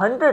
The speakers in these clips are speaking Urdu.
100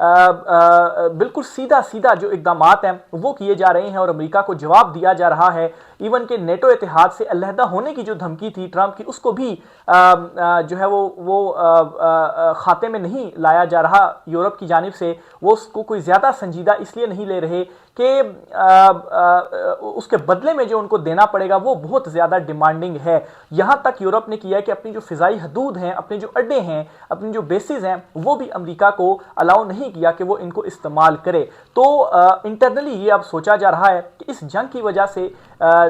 بالکل سیدھا سیدھا جو اقدامات ہیں وہ کیے جا رہے ہیں اور امریکہ کو جواب دیا جا رہا ہے. ایون کہ نیٹو اتحاد سے علیحدہ ہونے کی جو دھمکی تھی ٹرمپ کی، اس کو بھی جو ہے وہ خاتے میں نہیں لایا جا رہا یورپ کی جانب سے. وہ اس کو کوئی زیادہ سنجیدہ اس لیے نہیں لے رہے کہ اس کے بدلے میں جو ان کو دینا پڑے گا وہ بہت زیادہ ڈیمانڈنگ ہے. یہاں تک یورپ نے کیا ہے کہ اپنی جو فضائی حدود ہیں، اپنے جو اڈے ہیں، اپنی جو بیسز ہیں، وہ بھی امریکہ کو الاؤ نہیں کیا کہ وہ ان کو استعمال کرے. تو انٹرنلی یہ اب سوچا جا رہا ہے کہ اس جنگ کی وجہ سے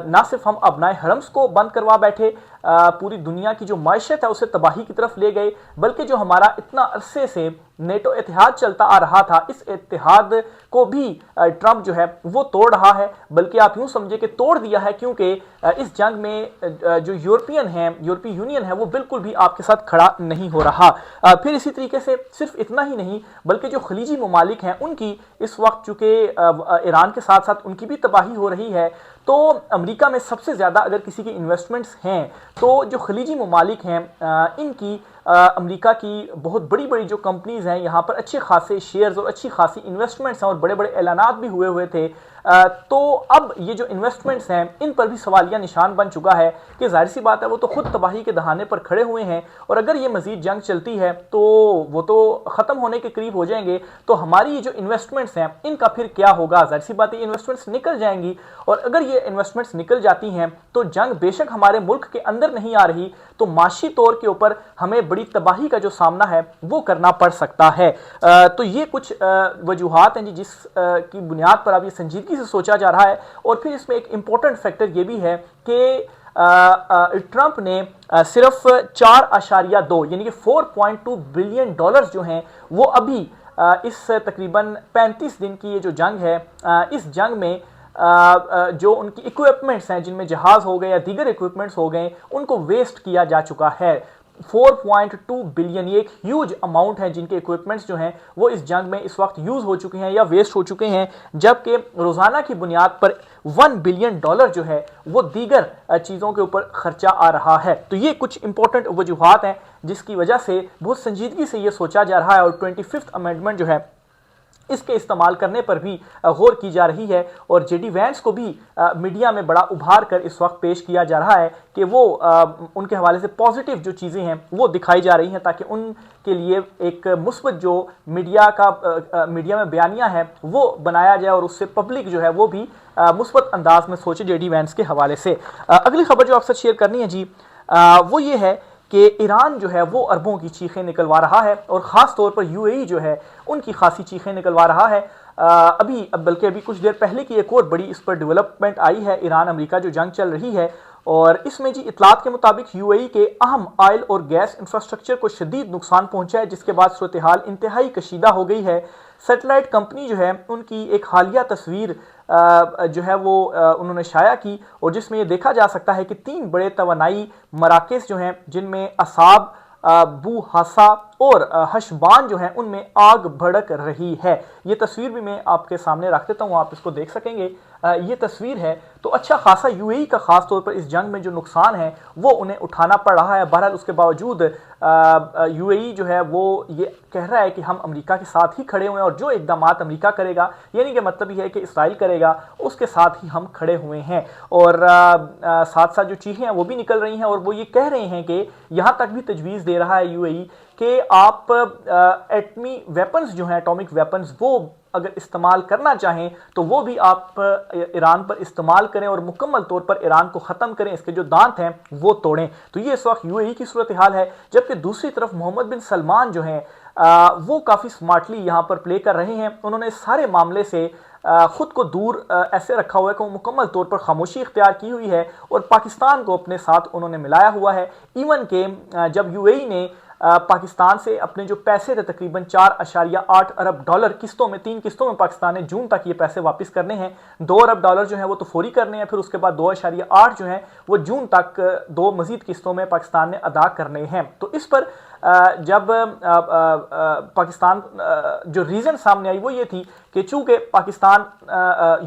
نہ صرف ہم ابنائے حرمز کو بند کروا بیٹھے، پوری دنیا کی جو معیشت ہے اسے تباہی کی طرف لے گئے، بلکہ جو ہمارا اتنا عرصے سے نیٹو اتحاد چلتا آ رہا تھا، اس اتحاد کو بھی ٹرمپ جو ہے وہ توڑ رہا ہے. بلکہ آپ یوں سمجھے کہ توڑ دیا ہے، کیونکہ اس جنگ میں جو یورپی یونین ہے وہ بالکل بھی آپ کے ساتھ کھڑا نہیں ہو رہا. پھر اسی طریقے سے صرف اتنا ہی نہیں بلکہ جو خلیجی ممالک ہیں ان کی اس وقت چونکہ ایران کے ساتھ ساتھ ان کی بھی تباہی ہو رہی ہے، تو امریکہ میں سب سے زیادہ اگر کسی کی انویسٹمنٹس ہیں تو جو خلیجی ممالک ہیں ان کی امریکہ کی بہت بڑی بڑی جو کمپنیز ہیں، یہاں پر اچھے خاصے شیئرز اور اچھی خاصی انویسٹمنٹس ہیں اور بڑے بڑے اعلانات بھی ہوئے تھے. تو اب یہ جو انویسٹمنٹس ہیں ان پر بھی سوالیہ نشان بن چکا ہے کہ ظاہر سی بات ہے وہ تو خود تباہی کے دہانے پر کھڑے ہوئے ہیں، اور اگر یہ مزید جنگ چلتی ہے تو وہ تو ختم ہونے کے قریب ہو جائیں گے. تو ہماری یہ جو انویسٹمنٹس ہیں ان کا پھر کیا ہوگا؟ ظاہر سی بات ہے انویسٹمنٹس نکل جائیں گی، اور اگر یہ انویسٹمنٹس نکل جاتی ہیں تو جنگ بے شک ہمارے ملک کے اندر نہیں آ رہی، تو معاشی طور کے اوپر ہمیں بڑی تباہی کا جو سامنا ہے وہ کرنا پڑ سکتا ہے. تو یہ کچھ وجوہات ہیں جس کی بنیاد پر اب یہ سنجیدگی سے سوچا جا رہا ہے. اور پھر اس میں ایک امپورٹنٹ فیکٹر یہ بھی ہے کہ ٹرمپ نے صرف 4.2 یعنی کہ 4.2 بلین ڈالرز جو ہیں وہ ابھی اس تقریباً 35 دن کی یہ جو جنگ ہے، اس جنگ میں جو ان کی اکوپمنٹس ہیں، جن میں جہاز ہو گئے یا دیگر اکوپمنٹس ہو گئے، ان کو ویسٹ کیا جا چکا ہے. 4.2 بلین، یہ ایک ہیوج اماؤنٹ ہے جن کے اکوپمنٹس جو ہیں وہ اس جنگ میں اس وقت یوز ہو چکے ہیں یا ویسٹ ہو چکے ہیں، جبکہ روزانہ کی بنیاد پر 1 بلین ڈالر جو ہے وہ دیگر چیزوں کے اوپر خرچہ آ رہا ہے. تو یہ کچھ امپورٹنٹ وجوہات ہیں جس کی وجہ سے بہت سنجیدگی سے یہ سوچا جا رہا ہے، اور 25th امینڈمنٹ جو ہے اس کے استعمال کرنے پر بھی غور کی جا رہی ہے. اور جے ڈی وینس کو بھی میڈیا میں بڑا ابھار کر اس وقت پیش کیا جا رہا ہے کہ وہ ان کے حوالے سے پازیٹیو جو چیزیں ہیں وہ دکھائی جا رہی ہیں، تاکہ ان کے لیے ایک مثبت جو میڈیا میں بیانیہ ہے وہ بنایا جائے، اور اس سے پبلک جو ہے وہ بھی مثبت انداز میں سوچے جے ڈی وینس کے حوالے سے. اگلی خبر جو آپ سے شیئر کرنی ہے جی وہ یہ ہے کہ ایران جو ہے وہ اربوں کی چیخیں نکلوا رہا ہے، اور خاص طور پر یو اے ای جو ہے ان کی خاصی چیخیں نکلوا رہا ہے. بلکہ ابھی کچھ دیر پہلے کی ایک اور بڑی اس پر ڈیولپمنٹ آئی ہے، ایران امریکہ جو جنگ چل رہی ہے، اور اس میں جی اطلاعات کے مطابق یو اے ای کے اہم آئل اور گیس انفراسٹرکچر کو شدید نقصان پہنچا ہے، جس کے بعد صورتحال انتہائی کشیدہ ہو گئی ہے. سیٹلائٹ کمپنی جو ہے ان کی ایک حالیہ تصویر جو ہے وہ انہوں نے شائع کی، اور جس میں یہ دیکھا جا سکتا ہے کہ 3 بڑے توانائی مراکز جو ہیں جن میں اصاب، بو ہاسا اور حشبان جو ہیں ان میں آگ بھڑک رہی ہے. یہ تصویر بھی میں آپ کے سامنے رکھ دیتا ہوں، آپ اس کو دیکھ سکیں گے. یہ تصویر ہے. تو اچھا خاصا یو اے ای کا خاص طور پر اس جنگ میں جو نقصان ہے وہ انہیں اٹھانا پڑ رہا ہے. بہرحال اس کے باوجود یو اے ای جو ہے وہ یہ کہہ رہا ہے کہ ہم امریکہ کے ساتھ ہی کھڑے ہوئے ہیں، اور جو اقدامات امریکہ کرے گا، یعنی کہ مطلب یہ ہے کہ اسرائیل کرے گا، اس کے ساتھ ہی ہم کھڑے ہوئے ہیں. اور ساتھ ساتھ جو چیزیں ہیں وہ بھی نکل رہی ہیں، اور وہ یہ کہہ رہے ہیں کہ یہاں تک بھی تجویز دے رہا ہے یو اے ای کہ آپ ایٹمی ویپنز جو ہیں، ایٹامک ویپنز، وہ اگر استعمال کرنا چاہیں تو وہ بھی آپ ایران پر استعمال کریں اور مکمل طور پر ایران کو ختم کریں، اس کے جو دانت ہیں وہ توڑیں. تو یہ اس وقت یو اے ای کی صورتحال ہے. جبکہ دوسری طرف محمد بن سلمان جو ہیں وہ کافی سمارٹلی یہاں پر پلے کر رہے ہیں. انہوں نے سارے معاملے سے خود کو دور ایسے رکھا ہوا ہے کہ وہ مکمل طور پر خاموشی اختیار کی ہوئی ہے، اور پاکستان کو اپنے ساتھ انہوں نے ملایا ہوا ہے. ایون کہ جب یو اے ای نے پاکستان سے اپنے جو پیسے تھے تقریباً 4.8 ارب ڈالر قسطوں میں، 3 قسطوں میں پاکستان نے جون تک یہ پیسے واپس کرنے ہیں. 2 ارب ڈالر جو ہیں وہ تو فوری کرنے ہیں، پھر اس کے بعد 2.8 جو ہیں وہ جون تک 2 مزید قسطوں میں پاکستان نے ادا کرنے ہیں. تو اس پر جب پاکستان جو ریزن سامنے آئی وہ یہ تھی کہ چونکہ پاکستان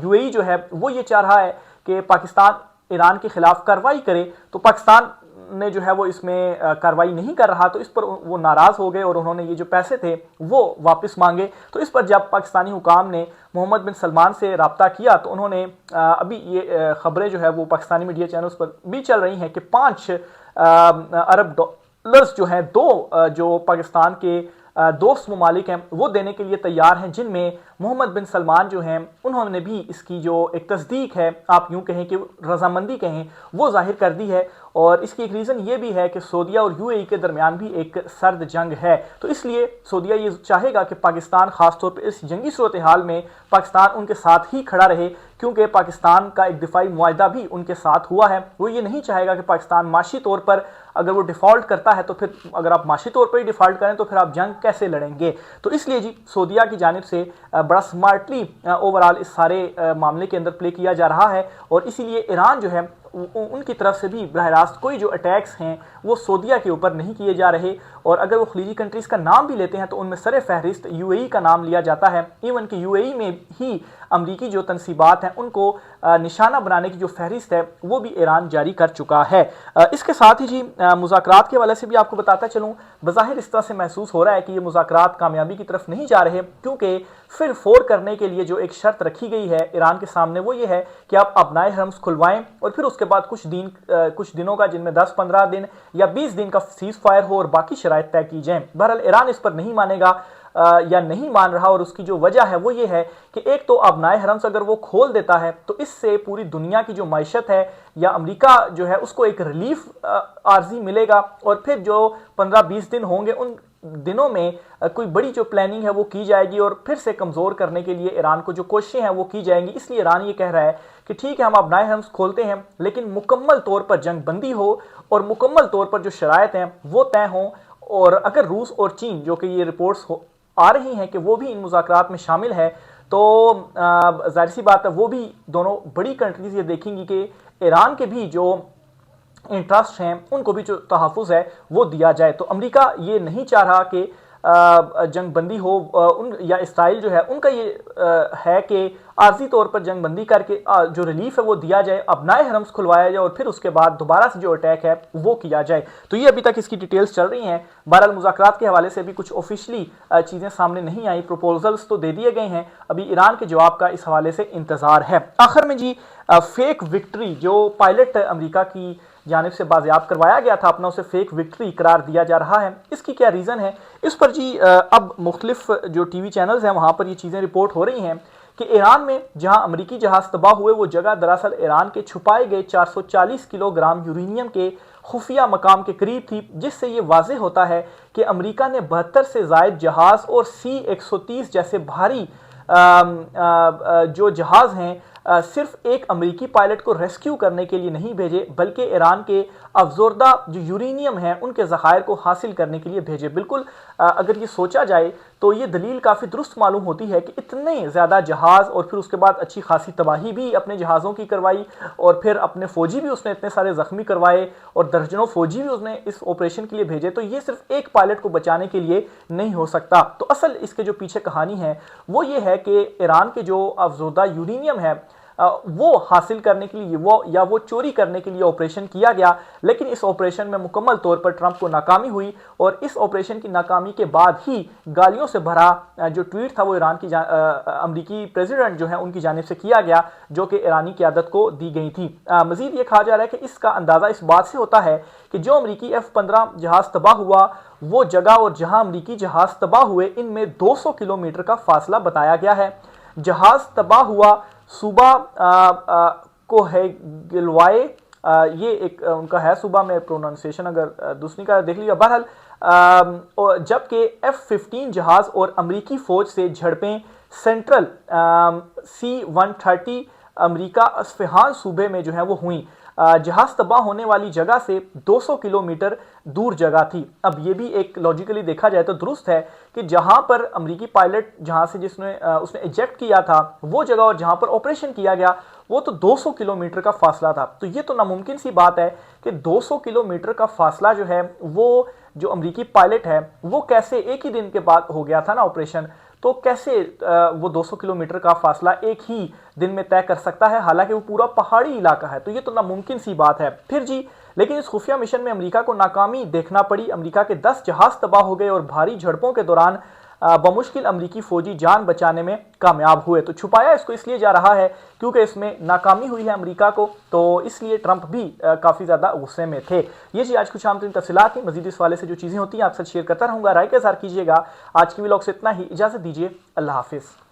یو اے ای جو ہے وہ یہ چاہ رہا ہے کہ پاکستان ایران کے خلاف کارروائی کرے، تو پاکستان نے جو ہے وہ اس میں کارروائی نہیں کر رہا، تو اس پر وہ ناراض ہو گئے اور انہوں نے یہ جو پیسے تھے وہ واپس مانگے۔ تو اس پر جب پاکستانی حکام نے محمد بن سلمان سے رابطہ کیا تو انہوں نے ابھی یہ خبریں جو ہے وہ پاکستانی میڈیا چینلز پر بھی چل رہی ہیں کہ 5 ارب ڈالرز جو ہیں جو پاکستان کے دوست ممالک ہیں وہ دینے کے لیے تیار ہیں، جن میں محمد بن سلمان جو ہیں انہوں نے بھی اس کی جو ایک تصدیق ہے، آپ یوں کہیں کہ رضامندی کہیں، وہ ظاہر کر دی ہے۔ اور اس کی ایک ریزن یہ بھی ہے کہ سعودیہ اور یو اے ای کے درمیان بھی ایک سرد جنگ ہے، تو اس لیے سعودیہ یہ چاہے گا کہ پاکستان خاص طور پہ اس جنگی صورتحال میں پاکستان ان کے ساتھ ہی کھڑا رہے، کیونکہ پاکستان کا ایک دفاعی معاہدہ بھی ان کے ساتھ ہوا ہے۔ وہ یہ نہیں چاہے گا کہ پاکستان معاشی طور پر اگر وہ ڈیفالٹ کرتا ہے تو پھر اگر آپ معاشی طور پر ہی ڈیفالٹ کریں تو پھر آپ جنگ کیسے لڑیں گے؟ تو اس لیے جی سعودیہ کی جانب سے بڑا سمارٹلی اوورال اس سارے معاملے کے اندر پلے کیا جا رہا ہے، اور اسی لیے ایران جو ہے ان کی طرف سے بھی براہ راست کوئی جو اٹیکس ہیں وہ سعودیہ کے اوپر نہیں کیے جا رہے، اور اگر وہ خلیجی کنٹریز کا نام بھی لیتے ہیں تو ان میں سر فہرست یو اے ای کا نام لیا جاتا ہے، ایون کہ یو اے ای میں ہی امریکی جو تنصیبات ہیں ان کو نشانہ بنانے کی جو فہرست ہے وہ بھی ایران جاری کر چکا ہے۔ اس کے ساتھ ہی جی مذاکرات کے حوالے سے بھی آپ کو بتاتا چلوں، بظاہر اس طرح سے محسوس ہو رہا ہے کہ یہ مذاکرات کامیابی کی طرف نہیں جا رہے، کیونکہ پھر فور کرنے کے لیے جو ایک شرط رکھی گئی ہے ایران کے سامنے وہ یہ ہے کہ آپ ابنائے حرمز کھلوائیں، اور پھر اس کے بعد کچھ دنوں کا، جن میں 10-15 دن یا 20 دن کا سیز فائر ہو اور باقی شرائط طے کی جائیں۔ بہرحال ایران اس پر نہیں مانے گا یا نہیں مان رہا، اور اس کی جو وجہ ہے وہ یہ ہے کہ ایک تو ابنائے حرمز اگر وہ کھول دیتا ہے تو اس سے پوری دنیا کی جو معیشت ہے یا امریکہ جو ہے اس کو ایک ریلیف عارضی ملے گا، اور پھر جو 15-20 دن ہوں گے ان دنوں میں کوئی بڑی جو پلاننگ ہے وہ کی جائے گی، اور پھر سے کمزور کرنے کے لیے ایران کو جو کوششیں ہیں وہ کی جائیں گی۔ اس لیے ایران یہ کہہ رہا ہے کہ ٹھیک ہے ہم ابنائے حرمز کھولتے ہیں لیکن مکمل طور پر جنگ بندی ہو اور مکمل طور پر جو شرائط ہیں وہ طے ہوں، اور اگر روس اور چین جو کہ یہ رپورٹس آ رہی ہیں کہ وہ بھی ان مذاکرات میں شامل ہے تو ظاہر سی بات ہے وہ بھی دونوں بڑی کنٹریز یہ دیکھیں گی کہ ایران کے بھی جو انٹرسٹ ہیں ان کو بھی جو تحفظ ہے وہ دیا جائے۔ تو امریکہ یہ نہیں چاہ رہا کہ جنگ بندی ہو، یا اسرائیل جو ہے ان کا یہ ہے کہ عارضی طور پر جنگ بندی کر کے جو ریلیف ہے وہ دیا جائے، ابنائے حرمز کھلوایا جائے، اور پھر اس کے بعد دوبارہ سے جو اٹیک ہے وہ کیا جائے۔ تو یہ ابھی تک اس کی ڈیٹیلز چل رہی ہیں۔ بہرحال مذاکرات کے حوالے سے بھی کچھ آفیشلی چیزیں سامنے نہیں آئی، پروپوزلز تو دے دیے گئے ہیں، ابھی ایران کے جواب کا اس حوالے سے انتظار ہے۔ آخر میں جی فیک وکٹری جو پائلٹ امریکہ کی جانب سے بازیاب کروایا گیا تھا اپنا، اسے فیک وکٹری قرار دیا جا رہا ہے، اس کی کیا ریزن ہے؟ اس پر جی اب مختلف جو ٹی وی چینلز ہیں وہاں پر یہ چیزیں رپورٹ ہو رہی ہیں کہ ایران میں جہاں امریکی جہاز تباہ ہوئے وہ جگہ دراصل ایران کے چھپائے گئے 440 کلو گرام یورینیم کے خفیہ مقام کے قریب تھی، جس سے یہ واضح ہوتا ہے کہ امریکہ نے 72 سے زائد جہاز اور C-130 جیسے بھاری جو جہاز ہیں صرف ایک امریکی پائلٹ کو ریسکیو کرنے کے لیے نہیں بھیجے، بلکہ ایران کے افزودہ جو یورینیم ہیں ان کے ذخائر کو حاصل کرنے کے لیے بھیجے۔ بالکل اگر یہ سوچا جائے تو یہ دلیل کافی درست معلوم ہوتی ہے کہ اتنے زیادہ جہاز، اور پھر اس کے بعد اچھی خاصی تباہی بھی اپنے جہازوں کی کروائی، اور پھر اپنے فوجی بھی اس نے اتنے سارے زخمی کروائے، اور درجنوں فوجی بھی اس نے اس آپریشن کے لیے بھیجے، تو یہ صرف ایک پائلٹ کو بچانے کے لیے نہیں ہو سکتا۔ تو اصل اس کے جو پیچھے کہانی ہے وہ یہ ہے کہ ایران کے جو افزودہ یورینیم ہے وہ حاصل کرنے کے لیے وہ چوری کرنے کے لیے آپریشن کیا گیا، لیکن اس آپریشن میں مکمل طور پر ٹرمپ کو ناکامی ہوئی، اور اس آپریشن کی ناکامی کے بعد ہی گالیوں سے بھرا جو ٹویٹ تھا وہ ایران کی امریکی پریزیڈنٹ جو ہیں ان کی جانب سے کیا گیا، جو کہ ایرانی قیادت کو دی گئی تھی۔ مزید یہ کہا جا رہا ہے کہ اس کا اندازہ اس بات سے ہوتا ہے کہ جو امریکی F-15 جہاز تباہ ہوا وہ جگہ اور جہاں امریکی جہاز تباہ ہوئے ان میں 200 کلومیٹر کا فاصلہ بتایا گیا ہے۔ جہاز تباہ ہوا صوبہ کوہیگلوائے، یہ ایک ان کا ہے صوبہ، میں پروننسیشن اگر دوسری کا دیکھ لیا۔ بہرحال جبکہ F-15 جہاز اور امریکی فوج سے جھڑپیں سینٹرل C-130 امریکہ اصفہان صوبے میں جو ہیں وہ ہوئیں۔ جہاز تباہ ہونے والی جگہ سے 200 کلومیٹر دور جگہ تھی۔ اب یہ بھی ایک لاجیکلی دیکھا جائے تو درست ہے کہ جہاں پر امریکی پائلٹ جہاں سے اس نے ایجیکٹ کیا تھا وہ جگہ اور جہاں پر آپریشن کیا گیا وہ تو 200 کلومیٹر کا فاصلہ تھا۔ تو یہ تو ناممکن سی بات ہے کہ 200 کلومیٹر کا فاصلہ جو ہے وہ جو امریکی پائلٹ ہے وہ کیسے ایک ہی دن کے بعد ہو گیا تھا نا آپریشن، تو کیسے وہ 200 کلومیٹر کا فاصلہ ایک ہی دن میں طے کر سکتا ہے، حالانکہ وہ پورا پہاڑی علاقہ ہے؟ تو یہ تو ناممکن سی بات ہے۔ پھر جی لیکن اس خفیہ مشن میں امریکہ کو ناکامی دیکھنا پڑی۔ امریکہ کے 10 جہاز تباہ ہو گئے اور بھاری جھڑپوں کے دوران بمشکل امریکی فوجی جان بچانے میں کامیاب ہوئے۔ تو چھپایا اس کو اس لیے جا رہا ہے کیونکہ اس میں ناکامی ہوئی ہے امریکہ کو، تو اس لیے ٹرمپ بھی کافی زیادہ غصے میں تھے۔ یہ جی آج کچھ عام ترین تفصیلات ہیں، مزید اس والے سے جو چیزیں ہوتی ہیں آپ سے شیئر کرتا رہوں گا۔ رائے کا اظہار کیجیے گا۔ آج کی ولاگ سے اتنا ہی، اجازت دیجیے، اللہ حافظ۔